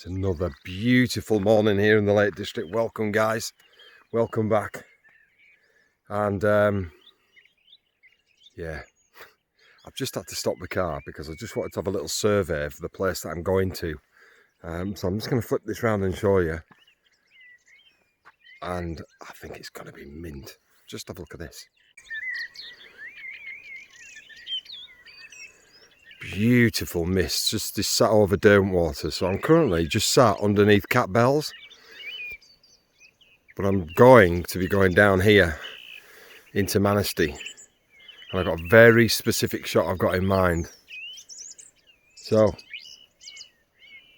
It's another beautiful morning here in the Lake District. Welcome guys, welcome back. And yeah, I've just had to stop the car because I just wanted to have a little survey of the place that I'm going to. So I'm just going to flip this round and show you. And I think it's going to be mint. Just have a look at this. Beautiful mist, just this sat over Derwentwater. So I'm currently just sat underneath Cat Bells, but I'm going to be going down here into Manesty, and I've got a very specific shot I've got in mind. So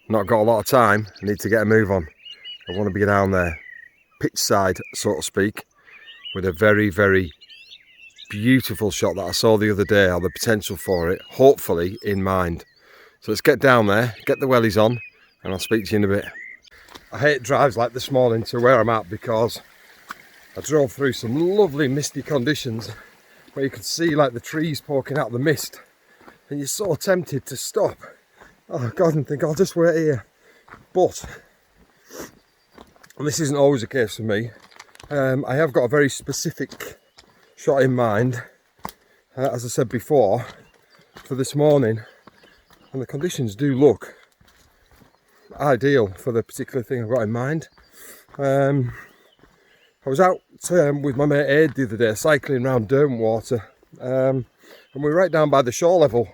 not got a lot of time, I need to get a move on. I want to be down there, pitch side so to speak, with a very, very beautiful shot that I saw the other day, or the potential for it, hopefully in mind. So let's get down there, get the wellies on, and I'll speak to you in a bit. I hate drives like this morning to where I'm at because I drove through some lovely misty conditions where you could see like the trees poking out of the mist, and you're so tempted to stop, oh God, and think I'll just wait here. But this isn't always the case for me. I have got a very specific shot in mind, as I said before, for this morning, and the conditions do look ideal for the particular thing I've got in mind. I was out with my mate Aid the other day cycling around Derwentwater, and we were right down by the shore level,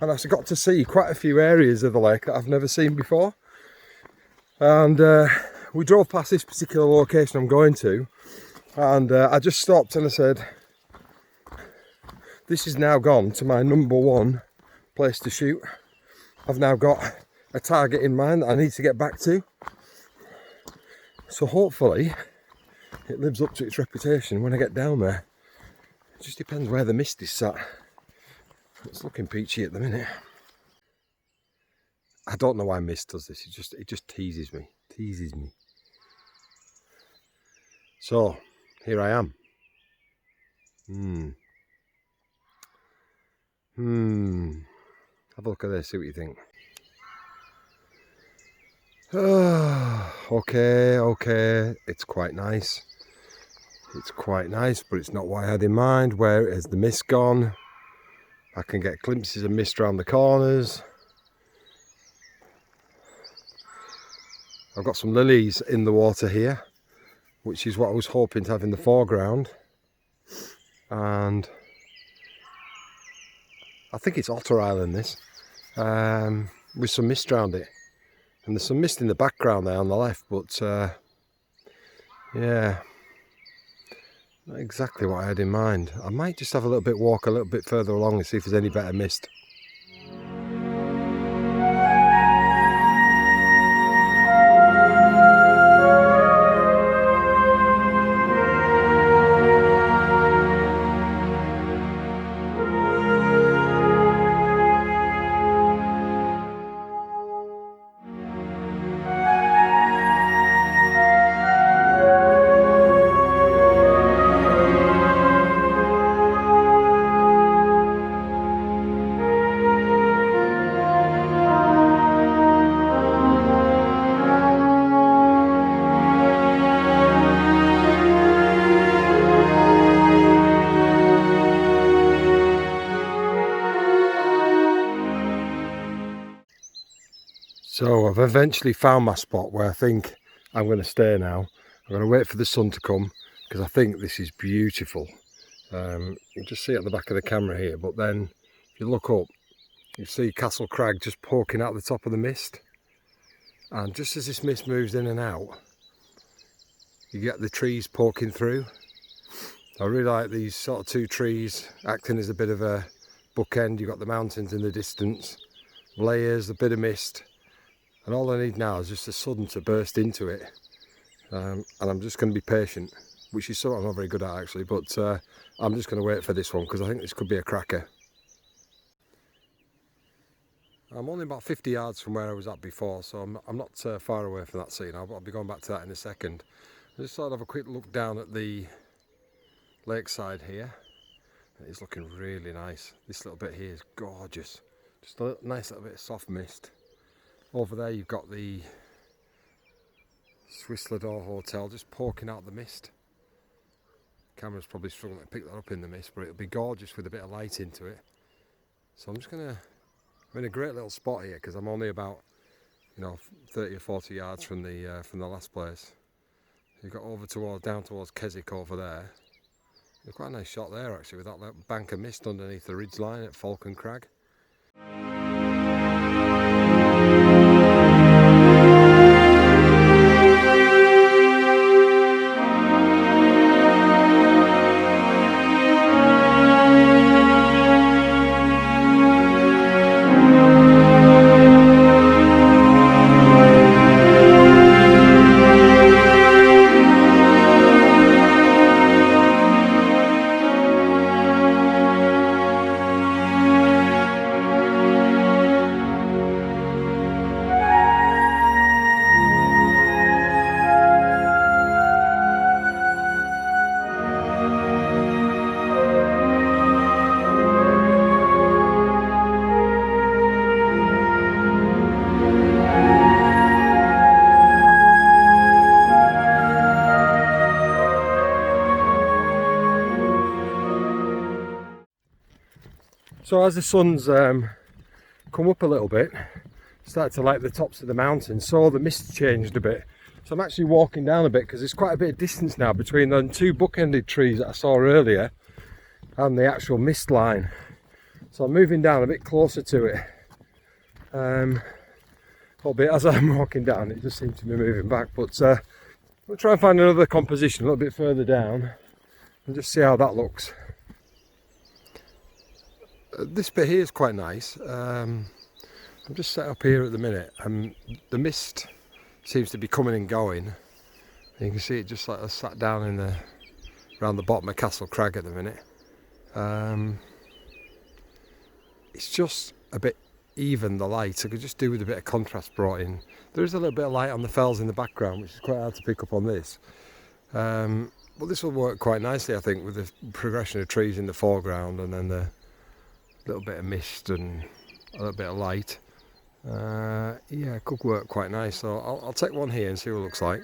and I got to see quite a few areas of the lake that I've never seen before. And we drove past this particular location I'm going to, and I just stopped and I said, this is now gone to my number one place to shoot. I've now got a target in mind that I need to get back to. So hopefully it lives up to its reputation when I get down there. It just depends where the mist is sat. It's looking peachy at the minute. I don't know why mist does this. It just teases me. So here I am. Have a look at this, see what you think. Okay, it's quite nice. But it's not what I had in mind. Where has the mist gone? I can get glimpses of mist around the corners. I've got some lilies in the water here, which is what I was hoping to have in the foreground. And I think it's Otter Island, this, with some mist around it. And there's some mist in the background there on the left, but yeah, not exactly what I had in mind. I might just have a little bit walk a little bit further along and see if there's any better mist. So I've eventually found my spot where I think I'm going to stay now. I'm going to wait for the sun to come because I think this is beautiful. You can just see it at the back of the camera here, but then if you look up, you see Castle Crag just poking out the top of the mist. And just as this mist moves in and out, you get the trees poking through. I really like these sort of two trees acting as a bit of a bookend. You've got the mountains in the distance, layers, a bit of mist. And all I need now is just the sun to burst into it. And I'm just going to be patient, which is something I'm not very good at actually, but I'm just going to wait for this one because I think this could be a cracker. I'm only about 50 yards from where I was at before, so I'm not far away from that scene. I'll be going back to that in a second. I just thought I'd have a quick look down at the lakeside here. It's looking really nice. This little bit here is gorgeous. Just a nice little bit of soft mist. Over there you've got the Whistler Hotel, just poking out the mist. Camera's probably struggling to pick that up in the mist, but it'll be gorgeous with a bit of light into it. So I'm in a great little spot here because I'm only about 30 or 40 yards from the last place. You've got down towards Keswick over there. There's quite a nice shot there actually with that bank of mist underneath the ridge line at Falcon Crag. So as the sun's come up a little bit, started to light the tops of the mountains, so the mist changed a bit. So I'm actually walking down a bit because there's quite a bit of distance now between the two bookended trees that I saw earlier and the actual mist line. So I'm moving down a bit closer to it. A little bit as I'm walking down, it just seems to be moving back. But we'll try and find another composition a little bit further down and just see how that looks. This bit here is quite nice. I'm just set up here at the minute and the mist seems to be coming and going. You can see it just like I sat down around the bottom of Castle Crag at the minute. It's just a bit even, the light. I could just do with a bit of contrast brought in. There is a little bit of light on the fells in the background, which is quite hard to pick up on this. But this will work quite nicely, I think, with the progression of trees in the foreground and then the little bit of mist and a little bit of light. Yeah, it could work quite nice. So I'll take one here and see what it looks like.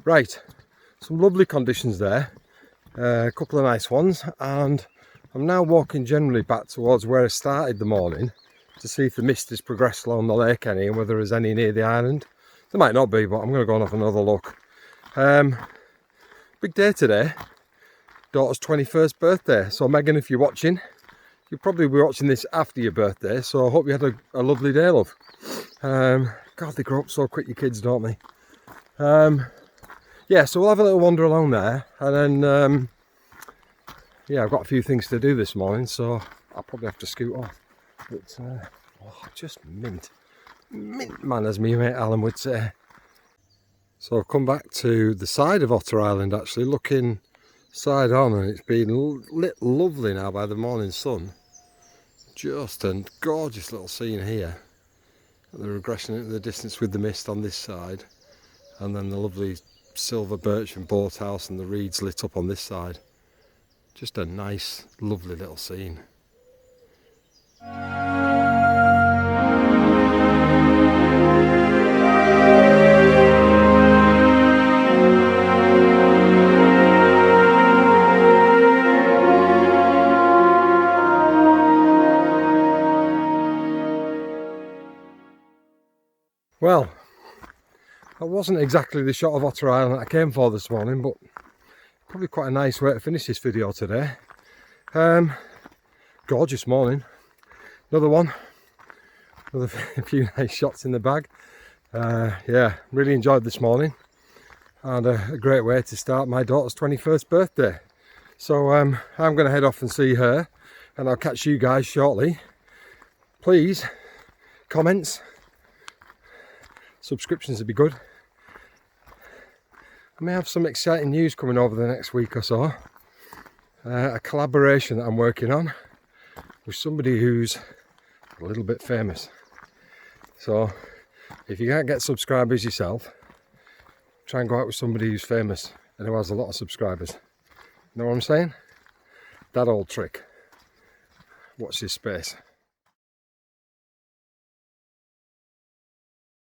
Right, some lovely conditions there, a couple of nice ones, and I'm now walking generally back towards where I started the morning to see if the mist has progressed along the lake any and whether there's any near the island. There might not be, but I'm going to go and have another look. Big day today, daughter's 21st birthday, so Megan, if you're watching, you'll probably be watching this after your birthday, so I hope you had a lovely day, love. God, they grow up so quick, your kids, don't they? Yeah, so we'll have a little wander along there, and then yeah, I've got a few things to do this morning, so I'll probably have to scoot off. But just mint man, as me mate Alan would say. So I've come back to the side of Otter Island, actually looking side on, and it's been lit lovely now by the morning sun. Just a gorgeous little scene here. The regression into the distance with the mist on this side, and then the lovely silver birch and boathouse and the reeds lit up on this side. Just a nice, lovely little scene. Well, that wasn't exactly the shot of Otter Island that I came for this morning, but probably quite a nice way to finish this video today. Gorgeous morning. Another one. A few nice shots in the bag. Yeah, really enjoyed this morning. and a great way to start my daughter's 21st birthday. So I'm going to head off and see her, and I'll catch you guys shortly. Please, comments, subscriptions would be good. I may have some exciting news coming over the next week or so. A collaboration that I'm working on with somebody who's a little bit famous. So if you can't get subscribers yourself, try and go out with somebody who's famous and who has a lot of subscribers. Know what I'm saying? That old trick. Watch this space.